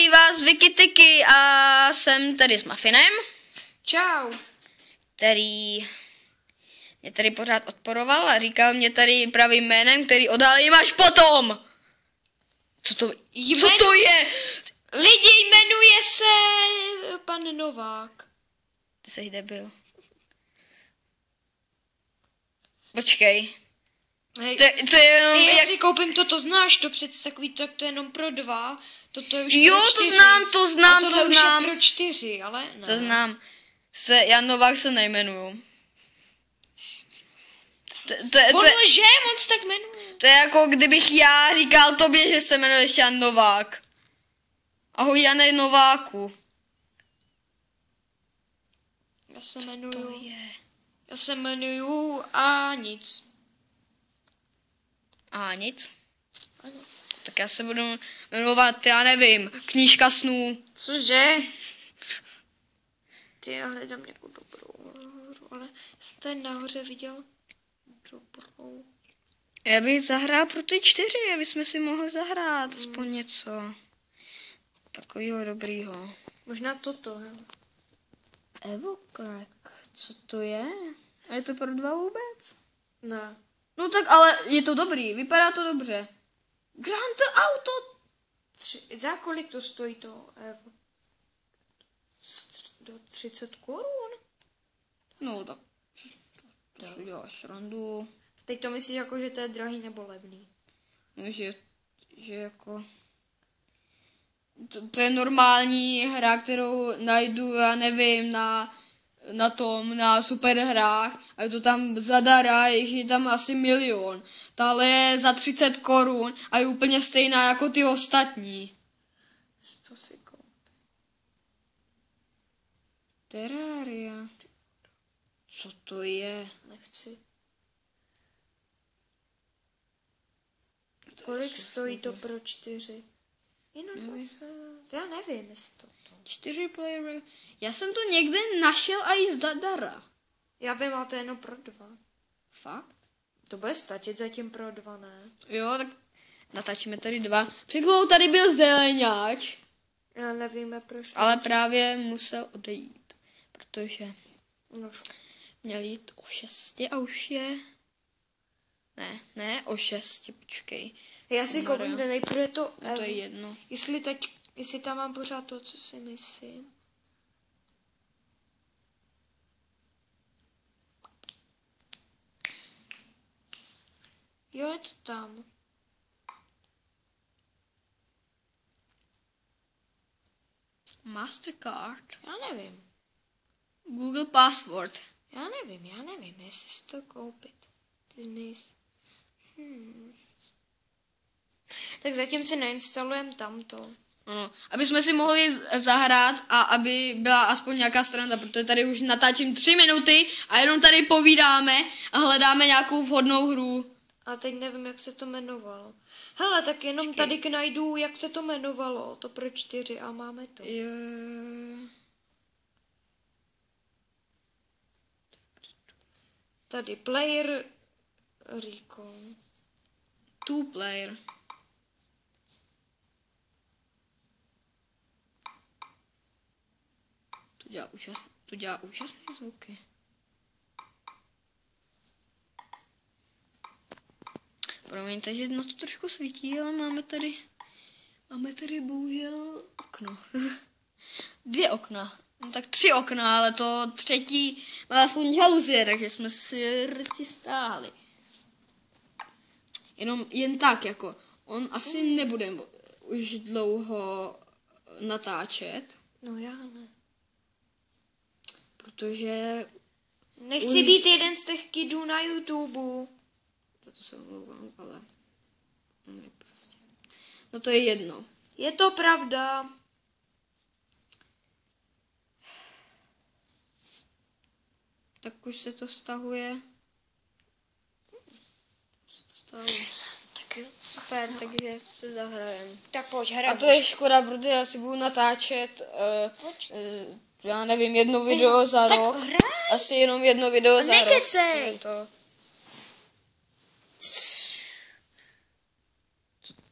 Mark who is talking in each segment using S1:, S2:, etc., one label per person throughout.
S1: Zdraví vás Vikitiky a jsem tady s Muffinem.
S2: Čau.
S1: Který mě tady pořád odporoval a říkal mě tady pravým jménem, který odhalím až potom. Co to je?
S2: Lidi, jmenuje se pan Novák.
S1: Ty jsi debil. Počkej.
S2: Hej,
S1: To je jenom
S2: já
S1: jak...
S2: si koupím to znáš, to přece takový, tak to je jenom pro 2. Toto je už
S1: Jo,
S2: pro 4.
S1: to znám.
S2: Už je pro 4, ale ne.
S1: To znám. Já Novák se nejmenuju.
S2: Podlže, on se tak jmenuje.
S1: To je jako kdybych já říkal tobě, že se jmenuješ Jan Novák. Ahoj Jane Nováku.
S2: Já se jmenuju a nic.
S1: A nic?
S2: Ano.
S1: Tak já se budu jmenovat, já nevím, Knížka snů.
S2: Cože? Ty, já hledám nějakou dobrou hru, ale jsem tady nahoře viděl dobrou.
S1: Já bych zahrál pro ty 4, aby jsme si mohli zahrát aspoň něco. Takovýho dobrýho.
S2: Možná toto, hele.
S1: Evocrack, co to je? A je to pro 2 vůbec?
S2: Ne.
S1: No tak ale je to dobrý, vypadá to dobře. Grand Auto!
S2: Za kolik to stojí to? Do 30 korun?
S1: No tak. To děláš randu.
S2: Teď to myslíš jako, že to je drahý nebo levný?
S1: No, že jako... To je normální hra, kterou najdu, já nevím, na superhrách a je to tam zadara, je tam asi 1 000 000. Tahle je za 30 korun a je úplně stejná jako ty ostatní.
S2: Co si koupím?
S1: Terraria. Co to je?
S2: Nechci. Kolik stojí to pro 4? Jenom 20. Já nevím, jestli to.
S1: 4 player. Já jsem to někde našel a i zadara.
S2: Já vím, ale to je jenom pro 2.
S1: Fakt?
S2: To bude stačit zatím pro 2, ne?
S1: Jo, tak natáčíme tady 2. Před chvilkou tady byl zeleňáč.
S2: Já nevíme proč.
S1: Ale právě musel odejít. Protože
S2: No.
S1: měl jít o 6 a už je... Ne, o 6, počkej.
S2: Já si koupím nejprve to.
S1: No to je jedno.
S2: Jestli tam mám pořád to, co si myslím. Jo, je to tam.
S1: Mastercard.
S2: Já nevím.
S1: Google Password.
S2: Já nevím, jestli si to koupit. Ty zmiz. Tak zatím si nainstalujeme tamto.
S1: No, aby jsme si mohli zahrát a aby byla aspoň nějaká strana, protože tady už natáčím 3 minuty a jenom tady povídáme a hledáme nějakou vhodnou hru.
S2: A teď nevím, jak se to jmenovalo. Hele, tak jenom tady najdu, jak se to jmenovalo. To pro 4 a máme to. Tady player recon.
S1: 2 player. To dělá úžasné zvuky. Promiňte, že na to trošku svítí, ale máme tady bohužel okno. 2 okna. No tak 3 okna, ale to třetí má aspoň žaluzie, takže jsme si rti stáhli. Jen tak, jako, on asi nebude už dlouho natáčet.
S2: No já ne.
S1: Protože...
S2: Nechci být jeden z těch kidů na YouTube.
S1: To se omlouvám, ale... Prostě. No to je jedno.
S2: Je to pravda.
S1: Tak už se to stahuje.
S2: Tak jo.
S1: Super, takže se zahrajem.
S2: Tak pojď,
S1: A
S2: hrajeme.
S1: to je škoda, protože já si budu natáčet, já nevím, 1 video za rok.
S2: Hraj.
S1: Asi jenom 1 video za rok.
S2: Nekecej.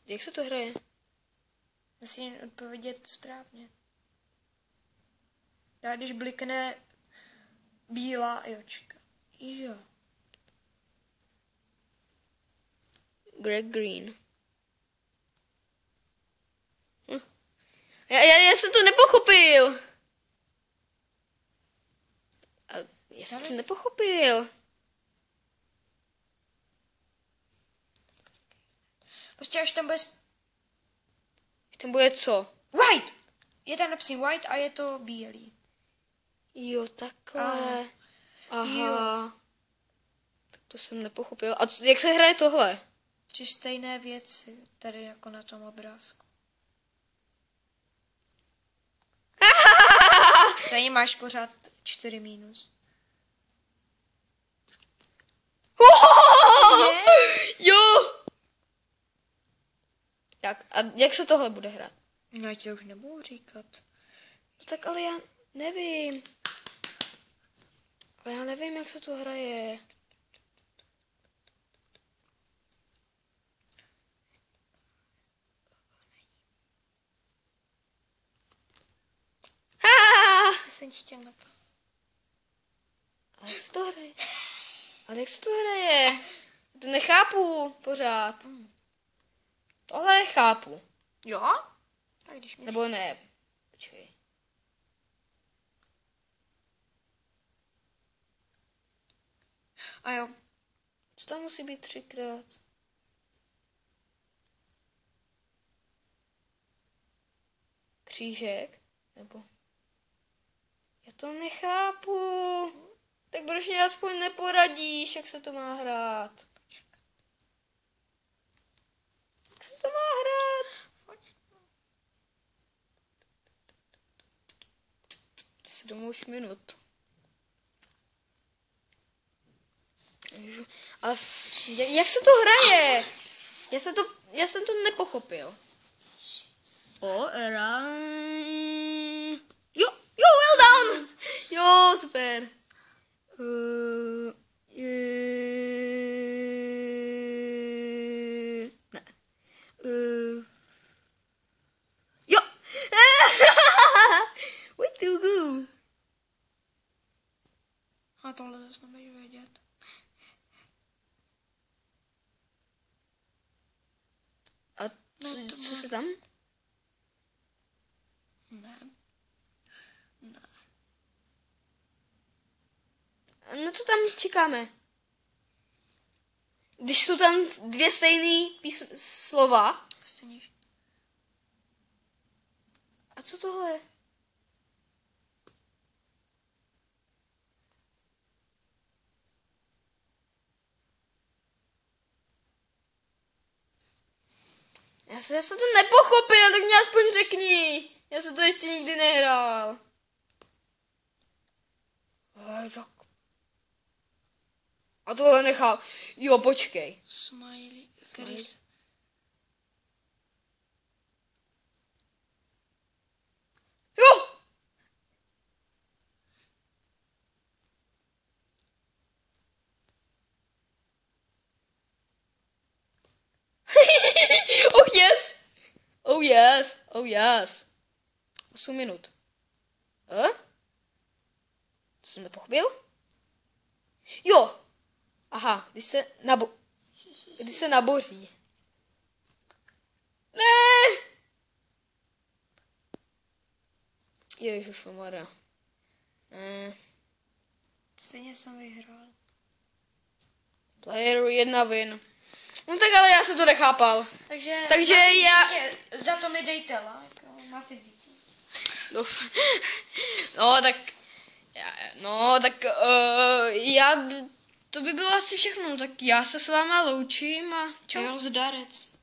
S1: Jak se to hraje?
S2: Musím odpovědět správně. Tak když blikne bílá jočka. Jo.
S1: Greg Green. Já jsem to nepochopil. Já jsem to nepochopil.
S2: Prostě až tam bude...
S1: Tam bude co?
S2: White! Je tam napsaný white a je to bílý.
S1: Jo, takhle. Aha.
S2: Jo.
S1: Tak to jsem nepochopil. A jak se hraje tohle?
S2: 3 stejné věci, tady jako na tom obrázku. Stejně máš pořád 4 minus.
S1: Jo! Tak, a jak se tohle bude hrát?
S2: No, já ti už nebudu říkat.
S1: No tak ale já nevím. Ale já nevím, jak se to hraje.
S2: Já jsem ti chtěl napad.
S1: Ale jak se to hraje? Ale jak se to hraje? To nechápu pořád. Tohle chápu.
S2: Jo? Tak když mi...
S1: Nebo ne. Počkej.
S2: A jo.
S1: Co tam musí být 3krát? Křížek? Nebo... Já to nechápu. Tak proč mě aspoň neporadíš, jak se to má hrát? Jak se to má hrát? 7 už minut. Ale jak se to hraje? Já jsem to nepochopil. Jo, well done! Jo, super. Ne. Jo! Way to go!
S2: A tohle zase nebudeš vědět.
S1: A co se tam?
S2: Ne.
S1: No to tam čekáme. Když jsou tam 2 stejný slova.
S2: Stejně.
S1: A co tohle? Já jsem to nepochopil, tak mě aspoň řekni. Já jsem to ještě nikdy nehrál. A tohle nechal. Jo, počkej.
S2: Smiley. Který...
S1: Jo! Oh yes! Oh yes! Oh yes! 8 minut. To jsem nepochopil? Jo! Aha, když se naboří. Ne! Ježišmarja. Ne.
S2: Stejně jsem vyhrál.
S1: Player 1 win. No tak ale já jsem to nechápal.
S2: Takže
S1: já...
S2: Za to mi dejte like. Na fyziku.
S1: No tak... To by bylo asi všechno. Tak já se s váma loučím a čau.
S2: Jo, zdarec.